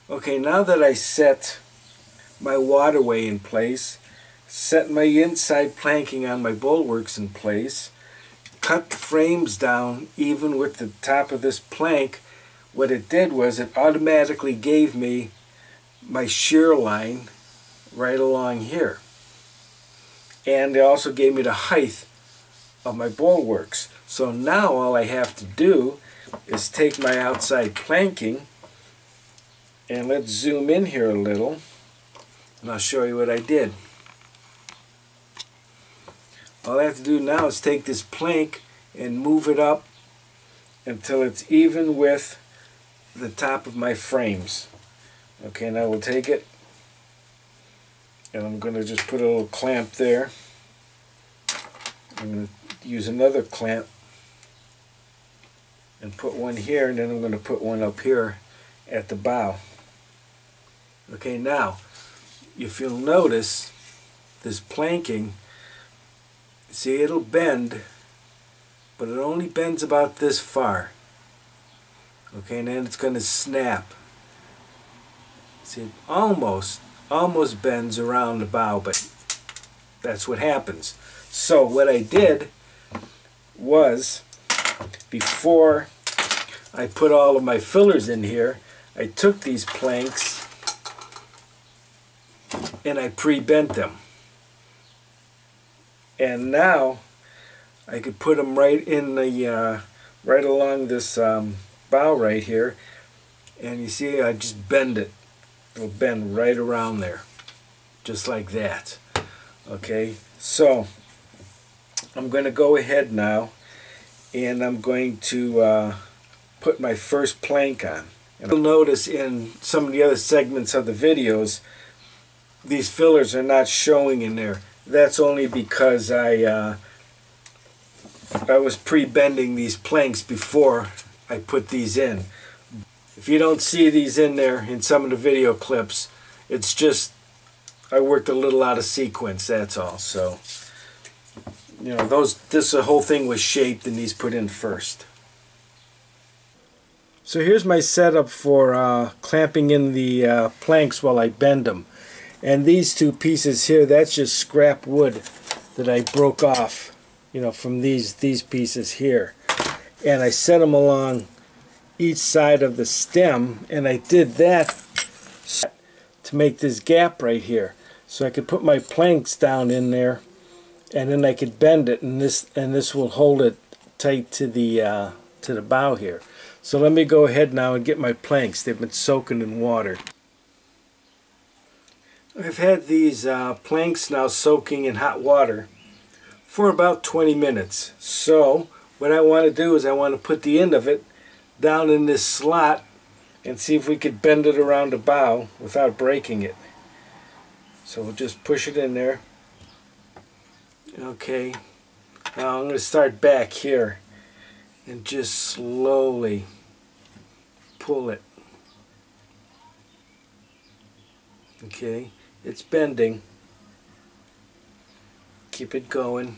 Okay, now that I set my waterway in place, set my inside planking on my bulwarks in place, cut the frames down even with the top of this plank, what it did was it automatically gave me my shear line right along here. And it also gave me the height of my bulwarks. So now all I have to do is take my outside planking, and let's zoom in here a little, and I'll show you what I did. All I have to do now is take this plank and move it up until it's even with the top of my frames. Okay, now we'll take it, and I'm going to just put a little clamp there. I'm going to use another clamp and put one here, and then I'm going to put one up here at the bow. Okay, now if you'll notice this planking, see, it'll bend, but it only bends about this far. Okay, and then it's going to snap. See, it almost bends around the bow, but that's what happens. So what I did was, before I put all of my fillers in here, I took these planks and I pre-bent them. And now I could put them right in the right along this bow right here, and you see I just bend it. It'll bend right around there, just like that. Okay, so I'm going to go ahead now, and I'm going to put my first plank on. And you'll notice in some of the other segments of the videos, these fillers are not showing in there. That's only because I was pre-bending these planks before I put these in. If you don't see these in there in some of the video clips, it's just I worked a little out of sequence, that's all. So, you know, this whole thing was shaped and these put in first. So here's my setup for clamping in the planks while I bend them. And these two pieces here, that's just scrap wood that I broke off, you know, from these pieces here. And I set them along each side of the stem, and I did that to make this gap right here. So I could put my planks down in there, and then I could bend it, and this will hold it tight to the bow here. So let me go ahead now and get my planks. They've been soaking in water. I've had these planks now soaking in hot water for about 20 minutes. So what I want to do is I want to put the end of it down in this slot and see if we could bend it around the bow without breaking it. So we'll just push it in there. Okay, now I'm going to start back here and just slowly pull it. Okay, it's bending. Keep it going.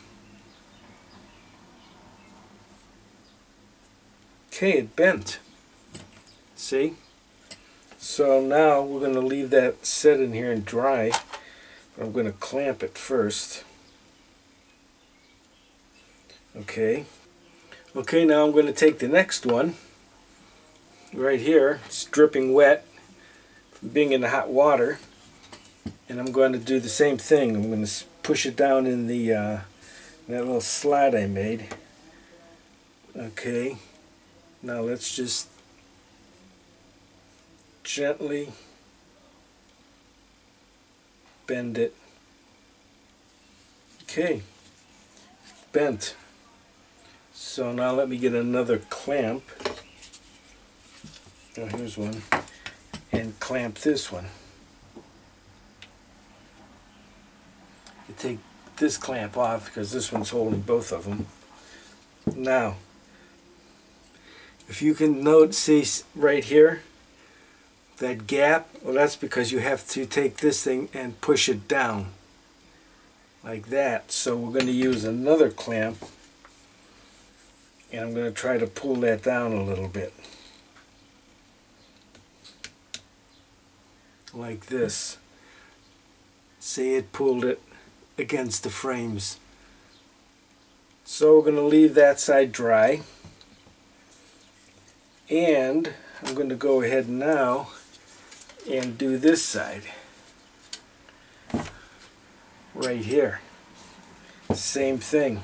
Okay, it bent. See? So now we're going to leave that set in here and dry. I'm going to clamp it first. Okay. Okay, now I'm going to take the next one. Right here, it's dripping wet from being in the hot water. And I'm going to do the same thing. I'm going to push it down in the that little slot I made. Okay. Now let's just gently bend it. Okay, bent. So now let me get another clamp. Oh, here's one. And clamp this one. You take this clamp off because this one's holding both of them. Now, if you can see right here, that gap, well, that's because you have to take this thing and push it down like that. So we're going to use another clamp, and I'm going to try to pull that down a little bit. like this. Say it pulled it against the frames. So we're going to leave that side dry, and I'm going to go ahead now and do this side right here. Same thing.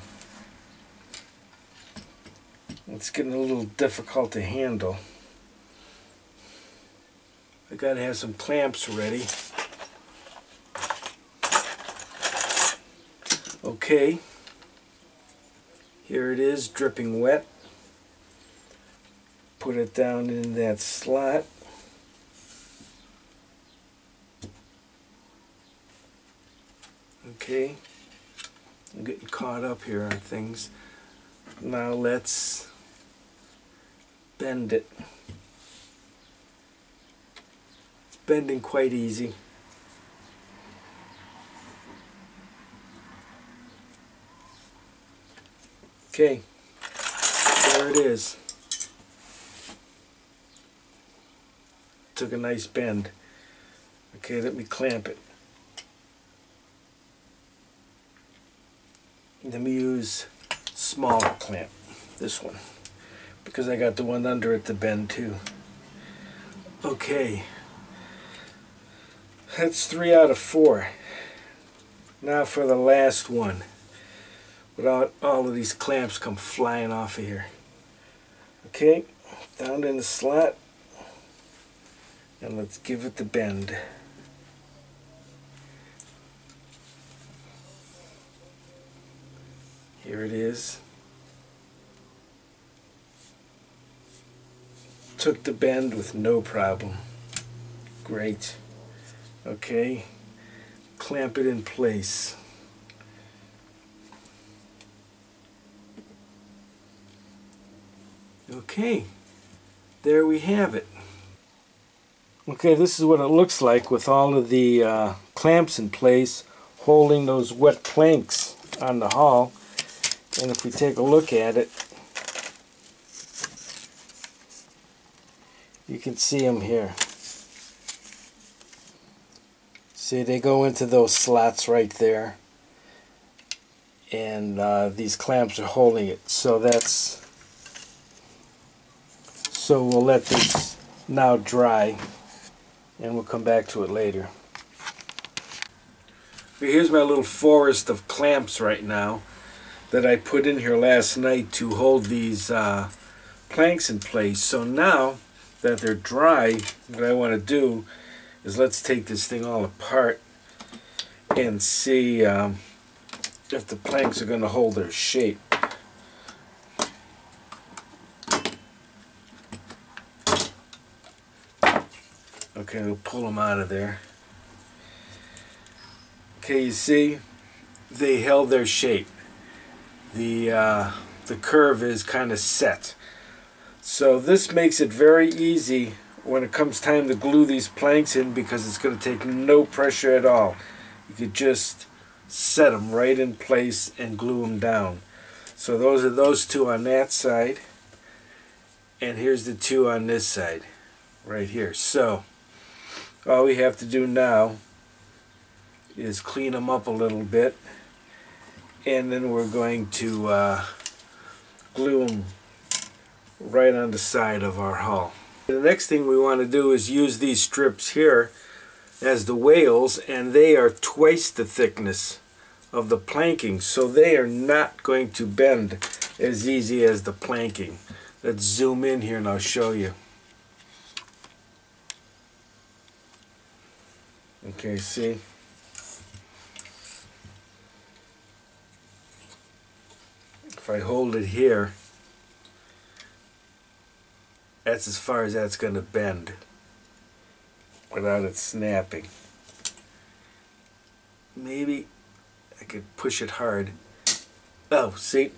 It's getting a little difficult to handle. I gotta have some clamps ready. Okay, here it is, dripping wet. Put it down in that slot. Okay, I'm getting caught up here on things. Now let's bend it. It's bending quite easy. Okay, there it is. Took a nice bend. Okay, let me clamp it. Let me use smaller clamp, this one, because I got the one under it to bend too. Okay, that's 3 out of 4. Now for the last one, without all of these clamps come flying off of here. Okay, down in the slot, and let's give it the bend. Here it is. Took the bend with no problem. Great. Okay, clamp it in place. Okay, there we have it. Okay, this is what it looks like with all of the clamps in place, holding those wet planks on the hull. And if we take a look at it, you can see them here. See, they go into those slots right there, and these clamps are holding it. So we'll let this now dry, and we'll come back to it later. Here's my little forest of clamps right now that I put in here last night to hold these planks in place. So now that they're dry, what I want to do is let's take this thing all apart and see if the planks are going to hold their shape. Okay, we'll pull them out of there. Okay, you see, they held their shape. The curve is kind of set. So this makes it very easy when it comes time to glue these planks in, because it's going to take no pressure at all. You could just set them right in place and glue them down. So those are those two on that side, and here's the two on this side right here. So all we have to do now is clean them up a little bit, and then we're going to glue them right on the side of our hull. The next thing we want to do is use these strips here as the wales, and they are twice the thickness of the planking, so they are not going to bend as easy as the planking. Let's zoom in here and I'll show you. Okay, see? If I hold it here, that's as far as that's going to bend without it snapping. Maybe I could push it hard. Oh, see?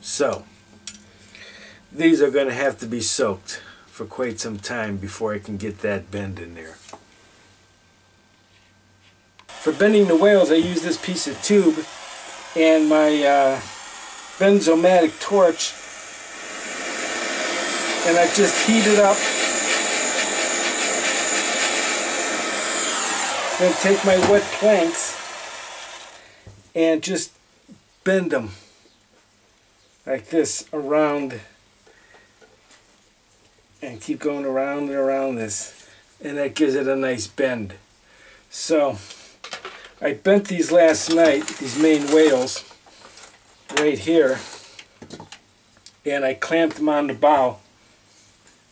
So, these are going to have to be soaked for quite some time before I can get that bend in there. For bending the wales, I use this piece of tube and my Benzomatic torch, and I just heat it up Then take my wet planks and just bend them like this around, and keep going around and around this, and that gives it a nice bend. So I bent these last night, these main whales right here, and I clamped them on the bow,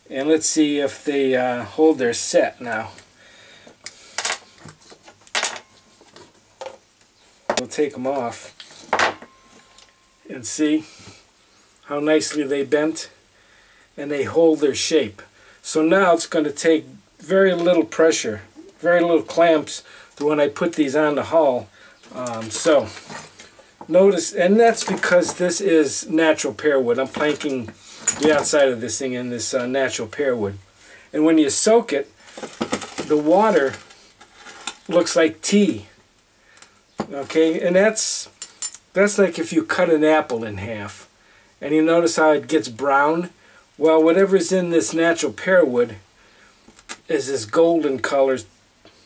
and let's see if they hold their set now. We'll take them off and see how nicely they bent, and they hold their shape. So now it's going to take very little pressure, very little clamps when I put these on the hull. So notice, and that's because this is natural pear wood. I'm planking the outside of this thing in this natural pear wood. And when you soak it, the water looks like tea. Okay, and that's like if you cut an apple in half, and you notice how it gets brown. Well, whatever's in this natural pear wood is this golden color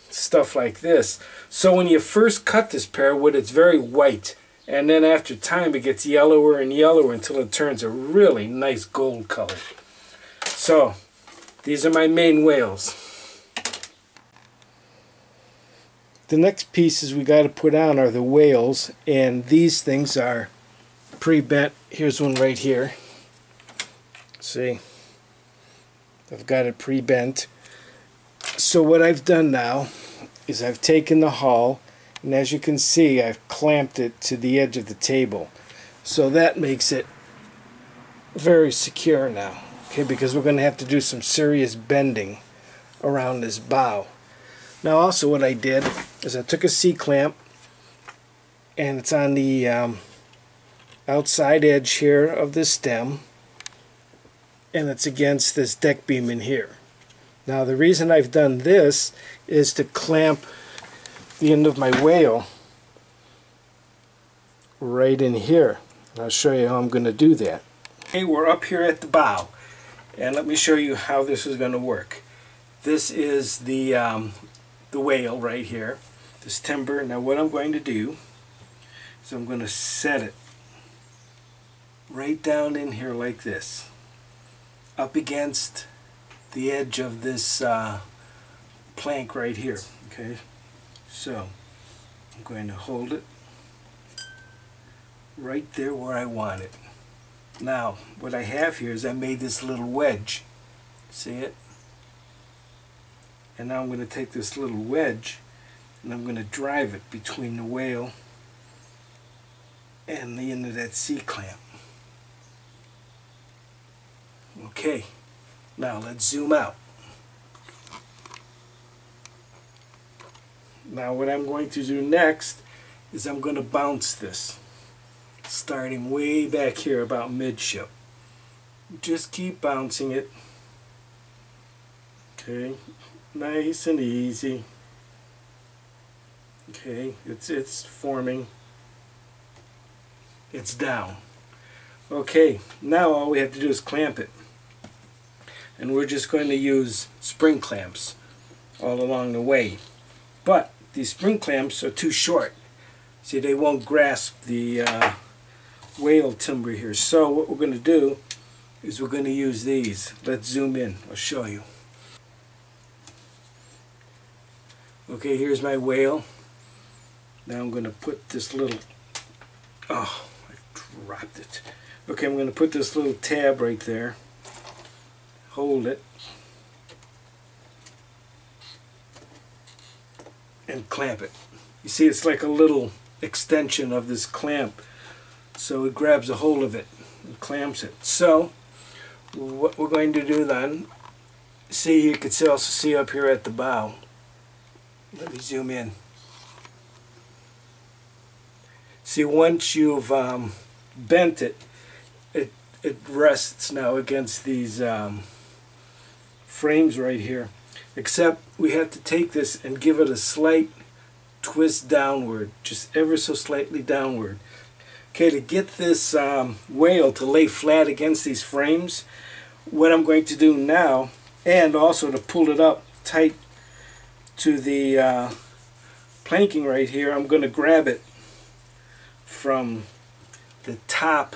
stuff like this. So when you first cut this pear wood, it's very white, and then after time it gets yellower and yellower until it turns a really nice gold color. So these are my main whales. The next pieces we got to put on are the whales, and these things are pre-bent. Here's one right here. See, I've got it pre-bent. So what I've done now is I've taken the hull, and as you can see, I've clamped it to the edge of the table. So that makes it very secure now, okay, because we're going to have to do some serious bending around this bow. Now also what I did is I took a C-clamp, and it's on the outside edge here of the stem, and it's against this deck beam in here. Now the reason I've done this is to clamp the end of my whale right in here. And I'll show you how I'm going to do that. Okay, we're up here at the bow, and let me show you how this is going to work. This is the whale right here, this timber. Now what I'm going to do is I'm going to set it right down in here like this, up against the edge of this plank right here. Okay, so I'm going to hold it right there where I want it. Now what I have here is I made this little wedge. See it? And now I'm going to take this little wedge and I'm going to drive it between the whale and the end of that C-clamp. Okay, now let's zoom out. Now what I'm going to do next is I'm going to bounce this, starting way back here about midship. Just keep bouncing it. Okay, nice and easy. Okay, it's forming. It's down. Okay, now all we have to do is clamp it. And we're just going to use spring clamps all along the way. But these spring clamps are too short. See, they won't grasp the whale timber here. So what we're going to do is we're going to use these. Let's zoom in. I'll show you. Okay, here's my whale. Now I'm going to put this little... Oh, I dropped it. Okay, I'm going to put this little tab right there. Hold it. And clamp it. You see, it's like a little extension of this clamp. So it grabs a hold of it and clamps it. So what we're going to do then, see, you can also see up here at the bow. Let me zoom in. See, once you've bent it, it rests now against these frames right here. Except we have to take this and give it a slight twist downward, just ever so slightly downward. Okay, to get this whale to lay flat against these frames, what I'm going to do now, and also to pull it up tight to the planking right here, I'm going to grab it from the top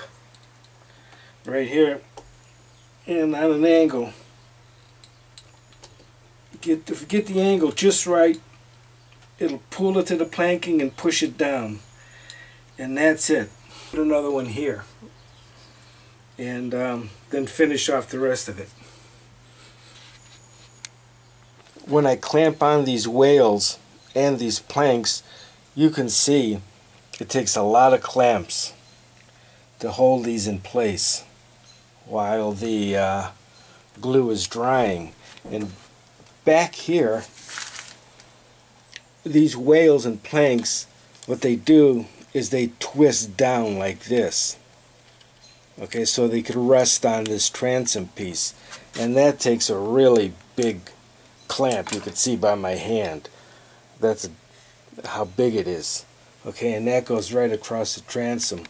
right here and at an angle. Get the angle just right. It'll pull it to the planking and push it down. And that's it. Put another one here. And then finish off the rest of it. When I clamp on these wales and these planks, you can see it takes a lot of clamps to hold these in place while the glue is drying. And back here, these wales and planks, what they do is they twist down like this. Okay, so they could rest on this transom piece. And that takes a really big clamp. You can see by my hand. That's how big it is. Okay, and that goes right across the transom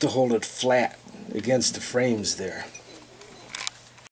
to hold it flat against the frames there.